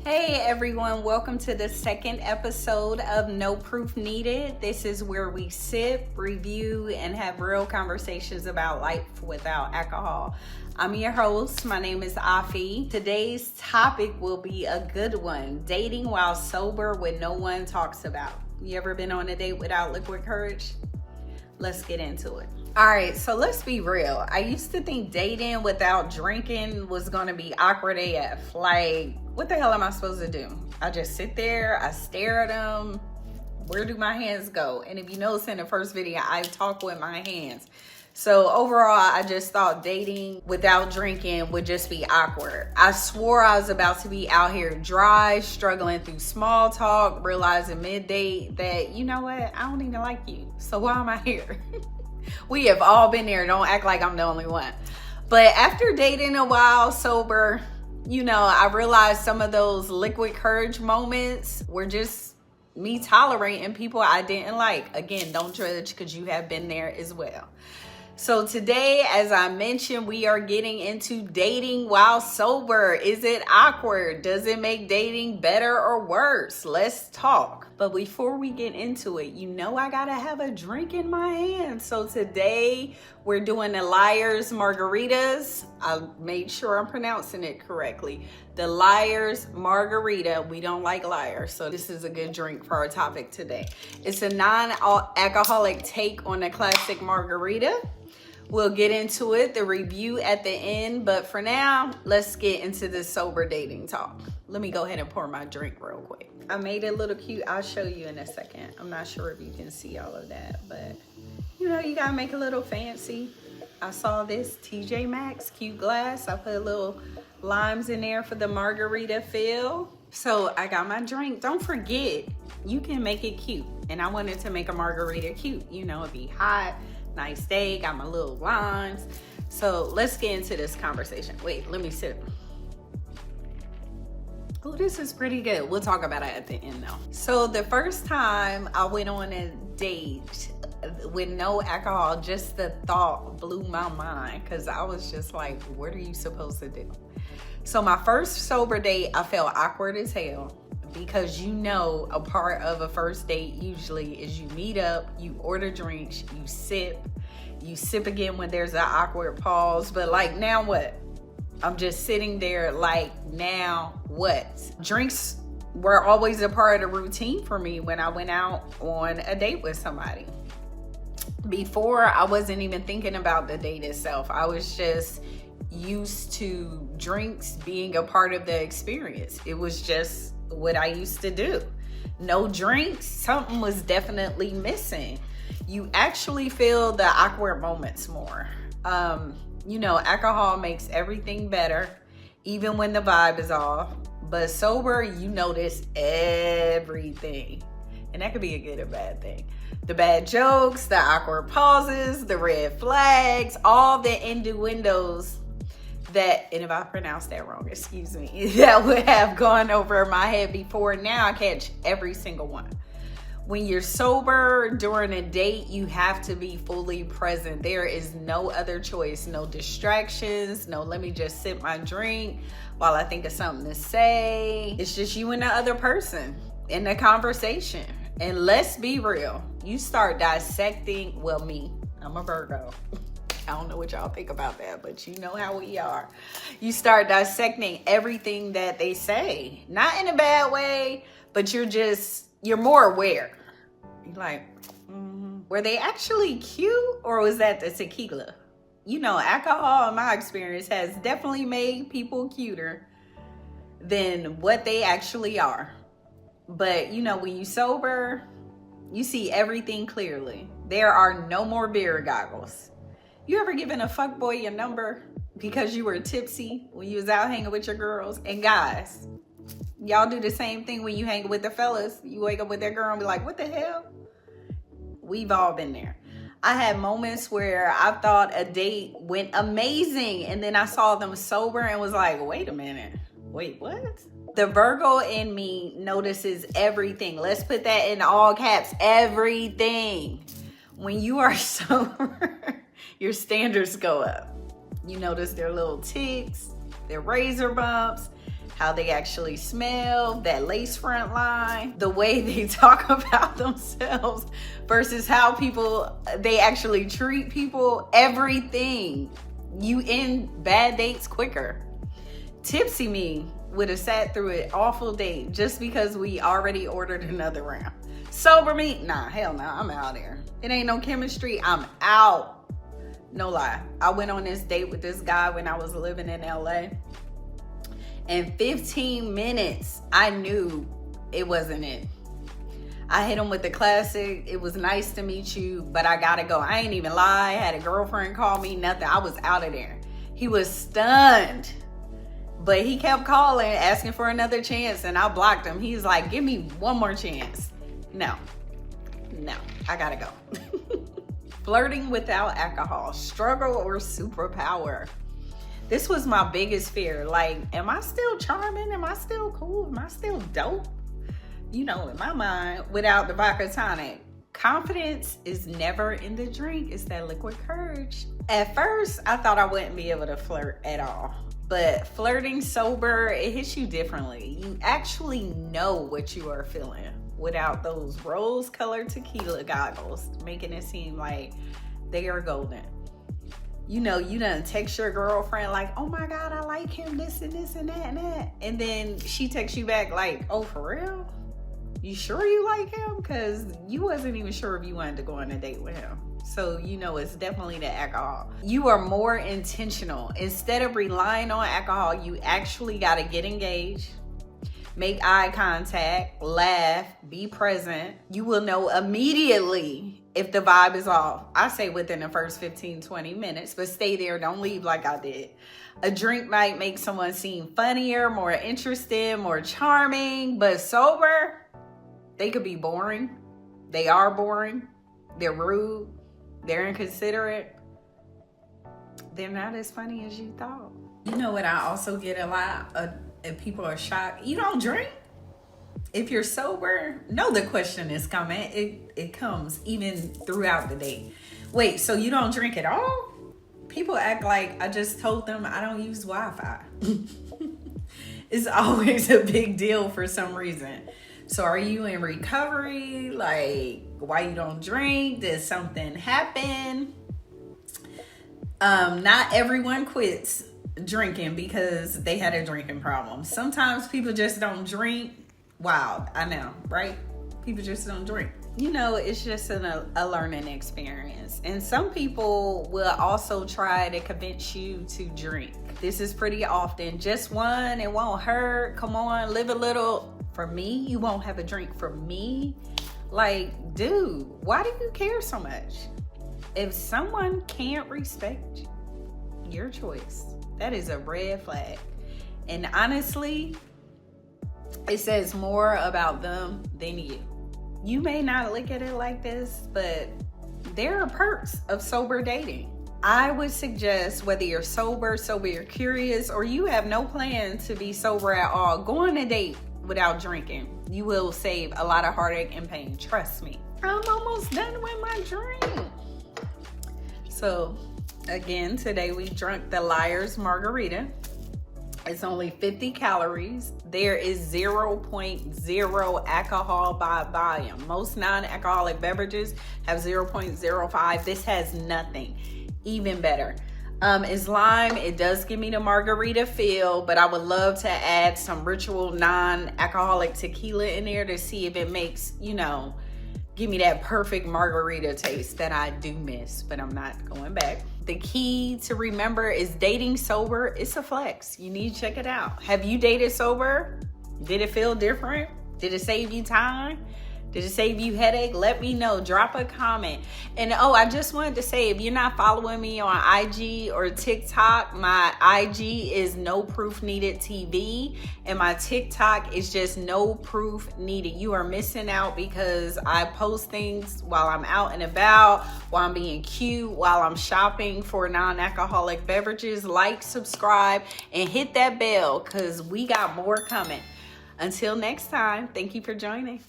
Hey everyone, welcome to the second episode of No Proof Needed. This is where we sip, review, and have real conversations about life without alcohol. I'm your host. My name is Afi. Today's topic will be a good one: dating while sober when no one talks about. You ever been on a date without liquid courage? Let's get into it. All right, so let's be real. I used to think dating without drinking was gonna be awkward AF. Like, what the hell am I supposed to do? I just sit there, I stare at them. Where do my hands go? And if you notice in the first video, I talk with my hands. So overall, I just thought dating without drinking would just be awkward. I swore I was about to be out here dry, struggling through small talk, realizing mid-date that, you know what, I don't even like you. So why am I here? We have all been there. Don't act like I'm the only one. But after dating a while sober, I realized some of those liquid courage moments were just me tolerating people I didn't like. Again, don't judge because you have been there as well. So today, as I mentioned, we are getting into dating while sober. Is it awkward? Does it make dating better or worse? Let's talk. But before we get into it, I gotta have a drink in my hand. So today we're doing the Lyre's Margaritas. I made sure I'm pronouncing it correctly. The Lyre's Margarita. We don't like Lyre, so this is a good drink for our topic today. It's a non-alcoholic take on a classic margarita. We'll get into it, the review at the end, but for now, let's get into the sober dating talk. Let me go ahead and pour my drink real quick. I made it a little cute. I'll show you in a second. I'm not sure if you can see all of that, but you gotta make a little fancy. I saw this TJ Maxx cute glass. I put little limes in there for the margarita feel. So I got my drink. Don't forget, you can make it cute. And I wanted to make a margarita cute. It'd be hot. Nice day, got my little limes. So let's get into this conversation. Wait, let me sip. Oh, this is pretty good. We'll talk about it at the end though. So the first time I went on a date with no alcohol, just the thought blew my mind because I was just like, what are you supposed to do? So my first sober date, I felt awkward as hell. Because a part of a first date usually is you meet up, you order drinks, you sip again when there's an awkward pause. But like, now what? I'm just sitting there like, now what? Drinks were always a part of the routine for me when I went out on a date with somebody. Before, I wasn't even thinking about the date itself. I was just used to drinks being a part of the experience. It was just what I used to do. No drinks, something was definitely missing. You actually feel the awkward moments more. Alcohol makes everything better, even when the vibe is off. But sober, you notice everything. And that could be a good or bad thing. The bad jokes, the awkward pauses, the red flags, all the innuendos that, and if I pronounced that wrong, excuse me, that would have gone over my head before. Now I catch every single one. When you're sober during a date, you have to be fully present. There is no other choice, no distractions, no let me just sip my drink while I think of something to say. It's just you and the other person in the conversation. And let's be real, you start dissecting, me, I'm a Virgo. I don't know what y'all think about that, but you know how we are. You start dissecting everything that they say. Not in a bad way, but you're more aware. You're like, were they actually cute or was that the tequila? Alcohol in my experience has definitely made people cuter than what they actually are. But when you sober, you see everything clearly. There are no more beer goggles. You ever given a fuckboy your number because you were tipsy when you was out hanging with your girls? And guys, y'all do the same thing when you hang with the fellas. You wake up with that girl and be like, what the hell? We've all been there. I had moments where I thought a date went amazing and then I saw them sober and was like, wait a minute. Wait, what? The Virgo in me notices everything. Let's put that in all caps, everything. When you are sober, your standards go up. You notice their little ticks, their razor bumps, how they actually smell, that lace front line, the way they talk about themselves versus how they actually treat people, everything. You end bad dates quicker. Tipsy me would have sat through an awful date just because we already ordered another round. Sober me, nah, hell no, I'm out there. It ain't no chemistry, I'm out. No lie. I went on this date with this guy when I was living in LA. In 15 minutes, I knew it wasn't it. I hit him with the classic, it was nice to meet you, but I gotta go. I ain't even lie, I had a girlfriend call me, nothing. I was out of there. He was stunned, but he kept calling, asking for another chance, and I blocked him. He's like, give me one more chance. No, I gotta go. Flirting without alcohol, struggle or superpower? This was my biggest fear. Like, am I still charming? Am I still cool? Am I still dope? You know, in my mind, without the vodka tonic. Confidence is never in the drink. It's that liquid courage. At first, I thought I wouldn't be able to flirt at all. But flirting sober, it hits you differently. You actually know what you are feeling without those rose-colored tequila goggles, making it seem like they are golden. You know, you done text your girlfriend like, oh my God, I like him, this and this and that and that. And then she texts you back like, oh, for real? You sure you like him? Because you wasn't even sure if you wanted to go on a date with him. So you know it's definitely the alcohol. You are more intentional. Instead of relying on alcohol, you actually got to get engaged, make eye contact, laugh, be present. You will know immediately if the vibe is off. I say within the first 15, 20 minutes, but stay there. Don't leave like I did. A drink might make someone seem funnier, more interested, more charming, but sober, they could be boring. They are boring. They're rude. They're inconsiderate. They're not as funny as you thought. You know what I also get a lot of, and people are shocked. You don't drink? If you're sober, know the question is coming. It comes even throughout the day. Wait, so you don't drink at all? People act like I just told them I don't use Wi-Fi. It's always a big deal for some reason. So are you in recovery? Like, why you don't drink? Did something happen? Not everyone quits drinking because they had a drinking problem. Sometimes people just don't drink. Wow, I know, right? People just don't drink. You know, it's just a learning experience. And some people will also try to convince you to drink. This is pretty often. Just one, it won't hurt. Come on, live a little. For me, you won't have a drink for me. Like, dude, why do you care so much? If someone can't respect your choice, that is a red flag. And honestly, it says more about them than you. You may not look at it like this, but there are perks of sober dating. I would suggest whether you're sober you're curious, or you have no plan to be sober at all, go on a date without drinking. You will save a lot of heartache and pain. Trust me. I'm almost done with my drink. So again, today we drank the Lyre's Margarita. It's only 50 calories. There is 0.0 alcohol by volume. Most non-alcoholic beverages have 0.05. This has nothing. Even better. It's lime. It does give me the margarita feel, but I would love to add some ritual non-alcoholic tequila in there to see if it makes, give me that perfect margarita taste that I do miss, but I'm not going back. The key to remember is dating sober, it's a flex. You need to check it out. Have you dated sober? Did it feel different? Did it save you time? Did it save you headache? Let me know. Drop a comment. And I just wanted to say, if you're not following me on IG or TikTok, my IG is No Proof Needed TV, and my TikTok is just No Proof Needed. You are missing out because I post things while I'm out and about, while I'm being cute, while I'm shopping for non-alcoholic beverages. Like, subscribe, and hit that bell because we got more coming. Until next time, thank you for joining.